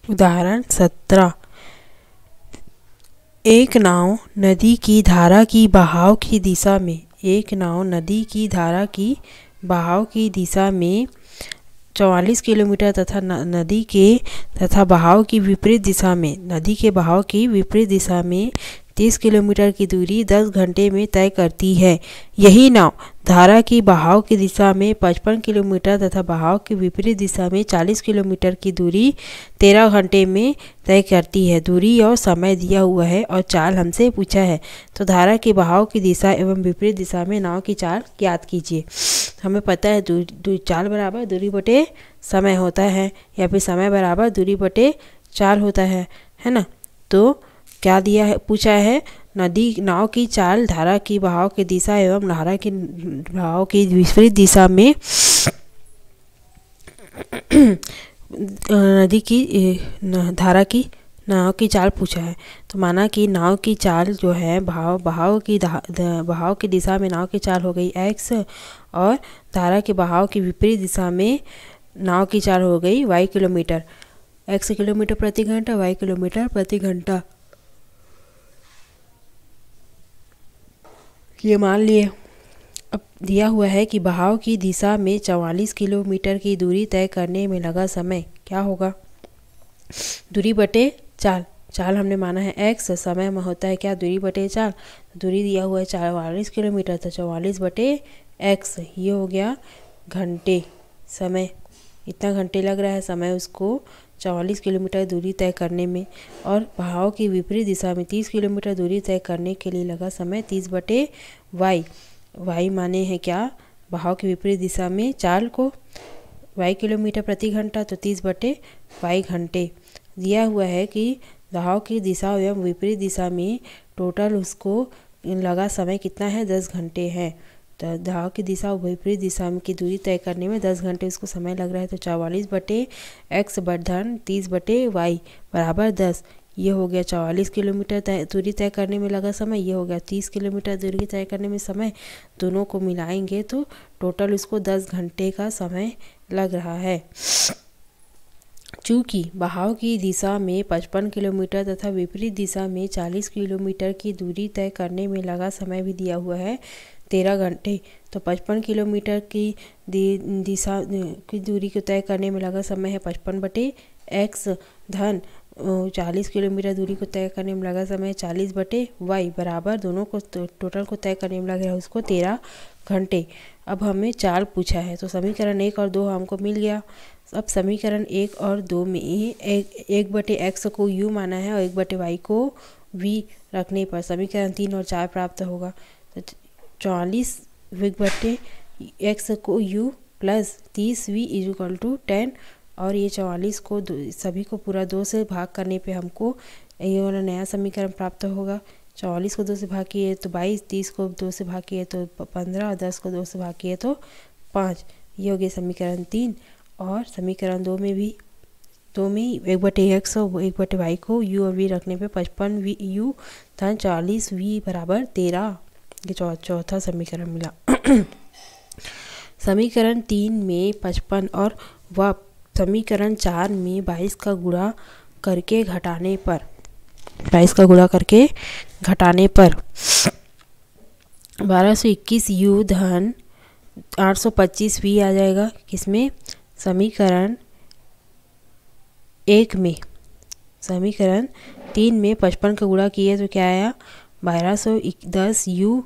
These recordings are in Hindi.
उदाहरण 17। एक नाव नदी की धारा की बहाव की दिशा में एक नाव नदी की धारा की बहाव की दिशा में 44 किलोमीटर तथा नदी के तथा बहाव की विपरीत दिशा में नदी के बहाव की विपरीत दिशा में 30 किलोमीटर की दूरी 10 घंटे में तय करती है। यही नाव धारा की बहाव की दिशा में 55 किलोमीटर तथा बहाव की विपरीत दिशा में 40 किलोमीटर की दूरी 13 घंटे में तय करती है। दूरी और समय दिया हुआ है और चाल हमसे पूछा है, तो धारा के बहाव की दिशा एवं विपरीत दिशा में नाव की चाल ज्ञात कीजिए। हमें पता है चाल बराबर दूरी बटे समय होता है, या फिर समय बराबर दूरी बटे चाल होता है ना। तो क्या दिया है, पूछा है नाव की चाल धारा की बहाव की दिशा एवं धारा की बहाव की विपरीत दिशा में नदी की धारा की नाव की चाल पूछा है। तो माना कि नाव की चाल जो है बहाव की दिशा में नाव की चाल हो गई x, और धारा के बहाव की विपरीत दिशा में नाव की चाल हो गई y किलोमीटर। x किलोमीटर प्रति घंटा, y किलोमीटर प्रति घंटा। ये मान लिए। अब दिया हुआ है कि बहाव की दिशा में 44 किलोमीटर की दूरी तय करने में लगा समय क्या होगा। दूरी बटे चाल, चाल हमने माना है x, समय में होता है क्या, दूरी बटे चाल। दूरी दिया हुआ है 44 किलोमीटर, तो 44 बटे x, ये हो गया घंटे। समय इतना घंटे लग रहा है समय उसको 44 किलोमीटर दूरी तय करने में, और बहाव की विपरीत दिशा में 30 किलोमीटर दूरी तय करने के लिए लगा समय 30 बटे y। y माने हैं क्या, बहाव की विपरीत दिशा में चाल को y किलोमीटर प्रति घंटा, तो 30 बटे y घंटे। दिया हुआ है कि बहाव की दिशा एवं विपरीत दिशा में टोटल उसको लगा समय कितना है, 10 घंटे है। तो बहाव की दिशा और विपरीत दिशा में की दूरी तय करने में 10 घंटे उसको समय लग रहा है। तो 44 बटे x बर्धन 30 बटे y बराबर 10। ये हो गया 44 किलोमीटर दूरी तय करने में लगा समय, ये हो गया 30 किलोमीटर दूरी तय करने में समय। दोनों को मिलाएंगे तो टोटल उसको 10 घंटे का समय लग रहा है। चूँकि बहाव की दिशा में 55 किलोमीटर तथा विपरीत दिशा में 40 किलोमीटर की दूरी तय करने में लगा समय भी दिया हुआ है 13 घंटे, तो 55 किलोमीटर की दिशा की दूरी को तय करने में लगा समय है 55 बटे x धन 40 किलोमीटर दूरी को तय करने में लगा समय 40 बटे y बराबर दोनों को टोटल को तय करने में लग रहा है उसको 13 घंटे। अब हमें चाल पूछा है, तो समीकरण 1 और 2 हमको मिल गया। अब समीकरण 1 और 2 में 1 बटे x को u माना है और 1 बटे y को v रखने पर समीकरण 3 और 4 प्राप्त होगा। तो 44 बटे x को u plus 30v equal to 10, और ये 44 को सभी को पूरा 2 से भाग करने पे हमको ये वाला नया समीकरण प्राप्त होगा। 44 को 2 से भाग किए तो 22, 30 को 2 से भाग किए तो 15, और 10 को 2 से भाग किए तो 5। ये हो गया समीकरण 3। और समीकरण 2 में भी 1 बटे x और 1 बटे y को u और v रखने पे 55 u धन 40 v बराबर 13। ये चौथा समीकरण मिला। समीकरण 3 में 55 और व समीकरण 4 में 22 का गुणा करके घटाने पर 1221 u धन 825 v आ जाएगा। किसमें, समीकरण 1 में। समीकरण 3 में 55 का गुणा किए तो क्या आया, 1210 u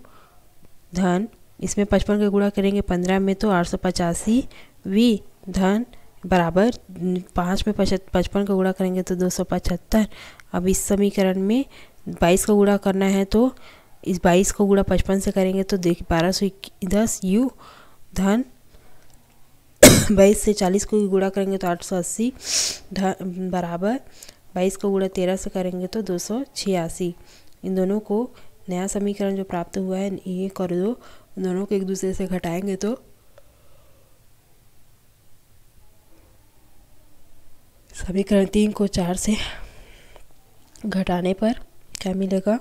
धन, इसमें 55 का गुणा करेंगे 15 में तो 885 v धन बराबर 5 में 55 का गुणा करेंगे तो 275। अब इस समीकरण में 22 का गुणा करना है, तो इस 22 को गुणा 55 से करेंगे तो देखिए 1210 u धन 22 से 40 को गुणा करेंगे तो 880 धन बराबर 22 को गुणा 13 से करेंगे तो 286। इन दोनों को नया समीकरण जो प्राप्त हुआ है 1 और 2, दोनों को एक दूसरे से घटाएंगे तो समीकरण 3 को 4 से घटाने पर क्या मिलेगा,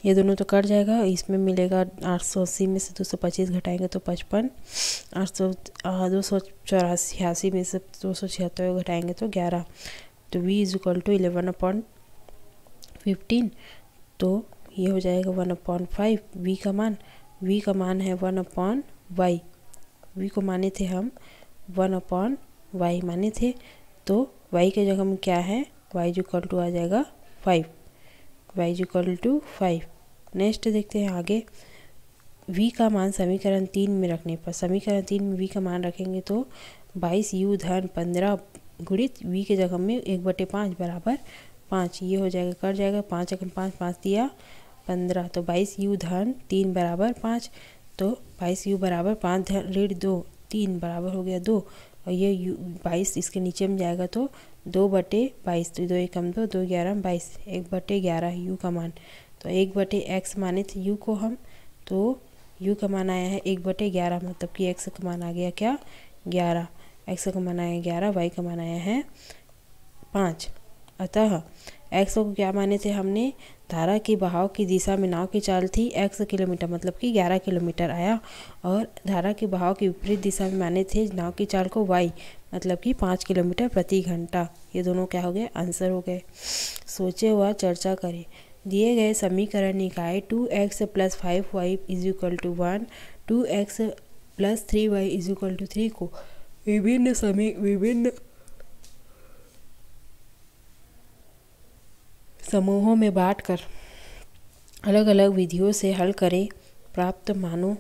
ये दोनों तो कट जाएगा। इसमें मिलेगा 880 में से 225 घटाएंगे तो 55, 284 में से 276 घटाएंगे तो 11। तो v इज इक्वल टू 11/15, तो ये हो जाएगा 1/5 v का मान है 1/y, v को माने थे हम 1/y माने थे, तो y के जगह में क्या है, y इक्वल टू आ जाएगा 5, y इक्वल टू 5। नेक्स्ट देखते हैं आगे, v का मान समीकरण 3 में रखने पर, समीकरण 3 में v का मान रखेंगे तो 22u धन 15 गुणित v के जगह में 1/5 बराबर 5, ये हो जाएगा, कट जाएगा, 5 एकम 5, 5 दिया 15, तो 22u धन 3 बराबर 5, तो 22u बराबर 5 ऋण 2, 3 बराबर हो गया 2, और ये 22 इसके नीचे में जाएगा तो 2/22, तो 2 एकम 2, 2 11 22, 1/11 u का मान, तो 1/x माने थे u को हम, तो u का मान आया है 1/11, मतलब कि x का मान आ गया क्या 11, x का मान आया 11, y का मान आया है 5। अतः x को क्या माने थे हमने, धारा के बहाव की दिशा में नाव की चाल थी x किलोमीटर, मतलब कि 11 किलोमीटर आया, और धारा के बहाव की विपरीत दिशा में माने थे नाव की चाल को y, मतलब कि 5 किलोमीटर प्रति घंटा। ये दोनों क्या हो गए, आंसर हो गए। सोचे व चर्चा करें। दिए गए समीकरण निकाय 2x + 5y = 1, 2x + 3y = 3 को विभिन्न समूहों में बांटकर अलग अलग विधियों से हल करें। प्राप्त मानों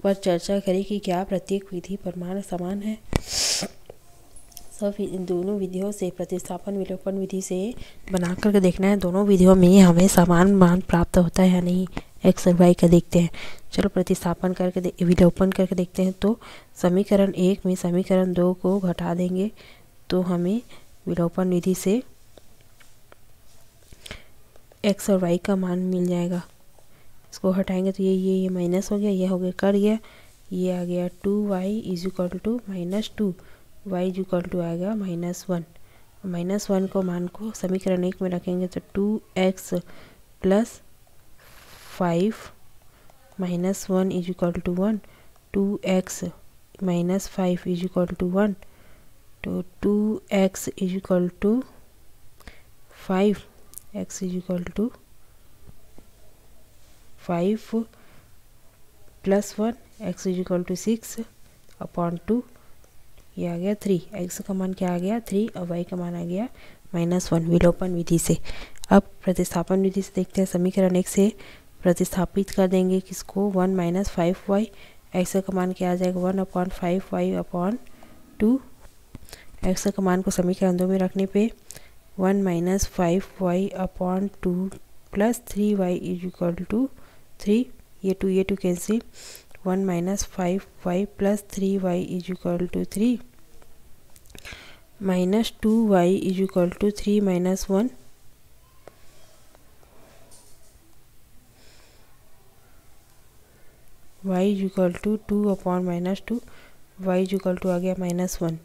पर चर्चा करें कि क्या प्रत्येक विधि प्रमाण समान है। सब इन दोनों विधियों से प्रतिस्थापन विलोपन विधि से बना करके देखना है, दोनों विधियों में हमें समान मान प्राप्त होता है या नहीं, एक्स और वाई का देखते हैं। चलो प्रतिस्थापन करके विलोपन करके देखते हैं। तो समीकरण 1 में समीकरण 2 को घटा देंगे तो हमें विलोपन विधि से एक्स और वाई का मान मिल जाएगा। इसको हटाएंगे तो ये माइनस हो गया, ये हो गया कट गया, ये आ गया 2y = -2, y = आ गया -1। -1 को मान को समीकरण 1 में रखेंगे तो 2x + 5 -1 = 1, 2x - 5 = 1, तो 2x = 5, x = 5 + 1, x = 6/2, ये आ गया 3। x का मान क्या आ गया 3 और y का मान आ गया -1 विलोपन विधि से। अब प्रतिस्थापन विधि से देखते हैं। समीकरण 1 से प्रतिस्थापित कर देंगे किसको 1 - 5y, x का मान क्या आ जाएगा 1/5y/2, x का मान को समीकरण 2 में रखने पे 1 - 5y/2 + 3y = 3, ये 2 cancel, 1 - 5y + 3y = 3, -2y = 3 - 1, y = 2/-2, y = आ गया -1।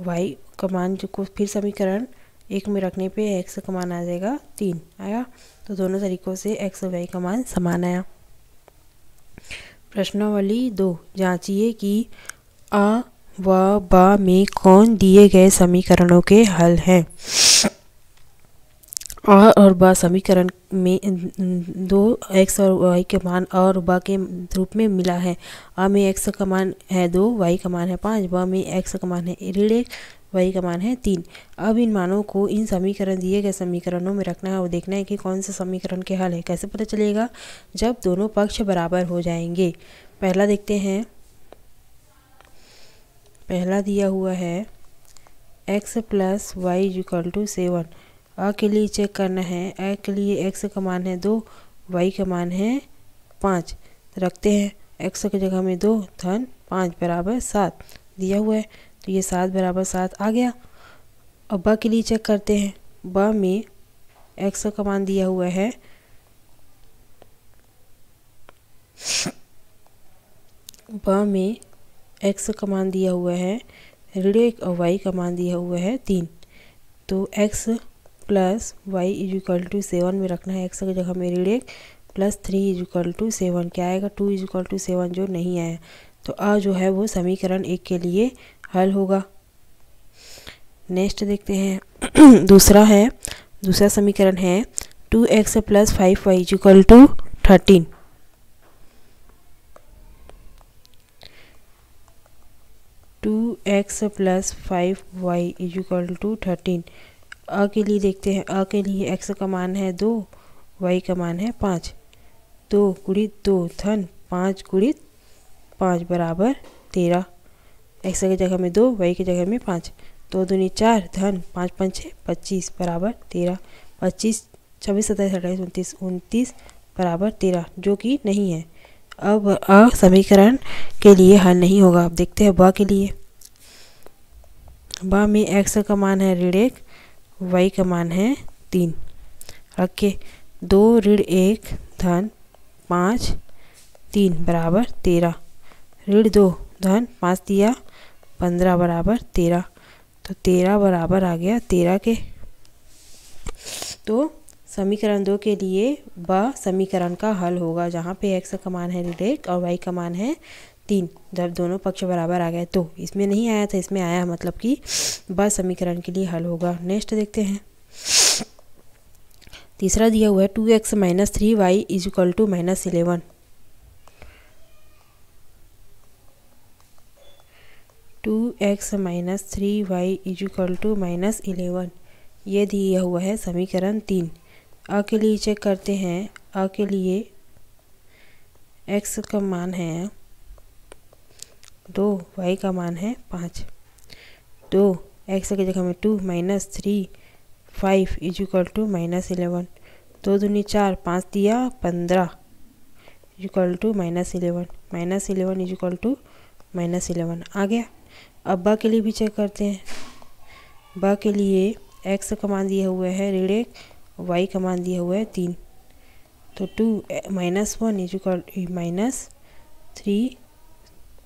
y का मान जो को फिर समीकरण 1 में रखने पे x का मान आ जाएगा 3 आया। तो दोनों तरीकों से x और y का मान समान आया। प्रश्नावली 2, जांचिए कि अ व ब में कौन दिए गए समीकरणों के हल हैं। अ और ब समीकरण में दो x और y के मान अ और ब के रूप में मिला है। अ में x का मान है 2, y का मान है 5, ब में x का मान है ऋण 1, y का मान है 3। अब इन मानों को इन समीकरण दिए गए समीकरणों में रखना है और देखना है कि कौन से समीकरण के हल है। कैसे पता चलेगा, जब दोनों पक्ष बराबर हो जाएंगे। पहला देखते हैं, पहला दिया हुआ है x + y = 7। अ के लिए चेक करना है, अ के लिए x का मान है 2, y का मान है 5, रखते हैं x की जगह में 2 धन 5 = 7 दिया हुआ है, तो ये 7 = 7 आ गया। अब ब के लिए चेक करते हैं, ब में x का मान दिया हुआ है x का मान दिया हुआ है ऋण 1 और y का मान दिया हुआ है 3, तो x + y = 7 में रखना है। x की जगह में ऋण 1 + 3 = 7, क्या आएगा 2 = 7 जो नहीं आया, तो अ जो है वो समीकरण 1 के लिए हल होगा। नेक्स्ट देखते हैं दूसरा समीकरण है 2x + 5y = 13। 2x + 5y = 13। अ के लिए देखते हैं। अ के लिए x का मान है 2, y का मान है 5। 2 × 2 धन 5 × 5 बराबर 13। x की जगह में 2, y की जगह में 5। 2 दूनी 4 धन 5 × 5 = 25 बराबर 13। 25 26 27 28 29 29 बराबर 13, जो कि नहीं है। अब अ समीकरण के लिए हल नहीं होगा। अब देखते हैं ब के लिए। ब में x का मान है ऋण 1, y का मान है 3। रख के 2 ऋण 1 धन 5 3 बराबर 13। ऋण 2 धन 5 दिया 15 बराबर 13। तो 13 बराबर आ गया 13 के। तो समीकरण 2 के लिए ब समीकरण का हल होगा, जहाँ पे x का मान है ऋण 1 और y का मान है 3। जब दोनों पक्ष बराबर आ गए तो इसमें नहीं आया था, इसमें आया, मतलब कि ब समीकरण के लिए हल होगा। नेक्स्ट देखते हैं। तीसरा दिया हुआ है 2x - 3y = -11। 2x - 3y = -11, ये दिया हुआ है समीकरण 3। अ के लिए चेक करते हैं। अ के लिए x का मान है 2, y का मान है 5। 2 x की जगह में 2 - 3 5 = -11। 2 दूनी 4 5 दिया 15 = -11। -11 = -11 आ गया। अब ब के लिए भी चेक करते हैं। ब के लिए x का मान दिया हुआ है ऋण 1, y का मान दिया हुआ है 3। तो 2 - 1 - 3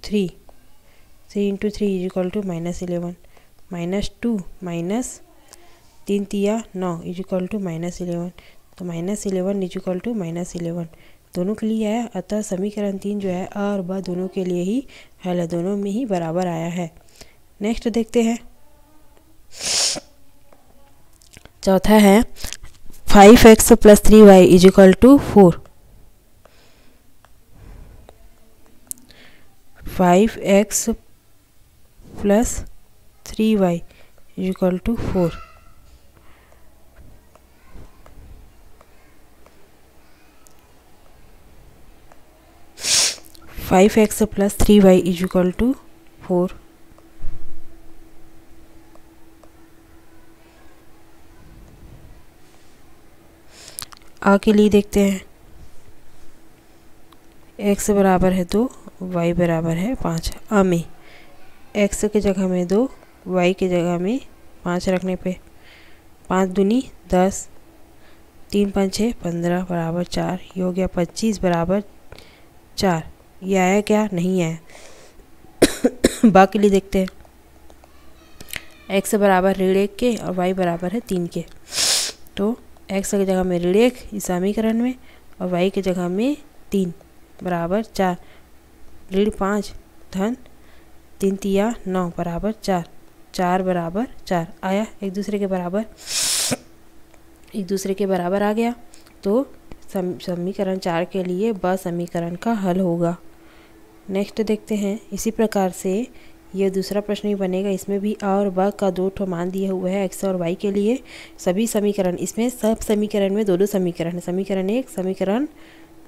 3 3 × 3 = -11। -2 -3 दिया 9 = -11। तो -11 = -11 दोनों के लिए आया। अतः समीकरण 3 जो है अ और ब दोनों के लिए ही हल है, दोनों में ही बराबर आया है। नेक्स्ट देखते हैं। चौथा है 5x + 3y = 4। 5x + 3y = 4। 5x + 3y = 4। आ के लिए देखते हैं। x बराबर है 2, y बराबर है 5। अ में x की जगह में 2, y की जगह में 5 रखने पे 5 दूनी 10, 3 × 5 = 15 बराबर 4। ये हो गया 25 बराबर 4। ये आया क्या? नहीं आया। ब के लिए देखते हैं। x बराबर ऋण 1 के और y बराबर है 3 के। तो x की जगह में ऋण 1 इस समीकरण में और y की जगह में 3 बराबर 4। ऋण 5 धन 3 तिया 9 बराबर 4। 4 बराबर 4 आया, एक दूसरे के बराबर आ गया। तो समीकरण 4 के लिए ब समीकरण का हल होगा। नेक्स्ट देखते हैं। इसी प्रकार से ये दूसरा प्रश्न भी बनेगा। इसमें भी अ और ब का 2 ठो मान दिए हुए हैं x और y के लिए। सभी समीकरण, इसमें सब समीकरण में 2-2 समीकरण है, समीकरण 1 समीकरण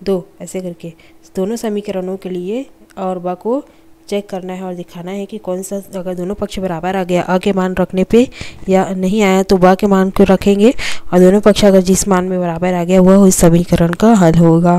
2 ऐसे करके दोनों समीकरणों के लिए अ और ब को चेक करना है और दिखाना है कि कौन सा, अगर दोनों पक्ष बराबर आ गया अ के मान रखने पे या नहीं आया तो ब के मान को रखेंगे और दोनों पक्ष अगर जिस मान में बराबर आ गया वह उस समीकरण का हल होगा।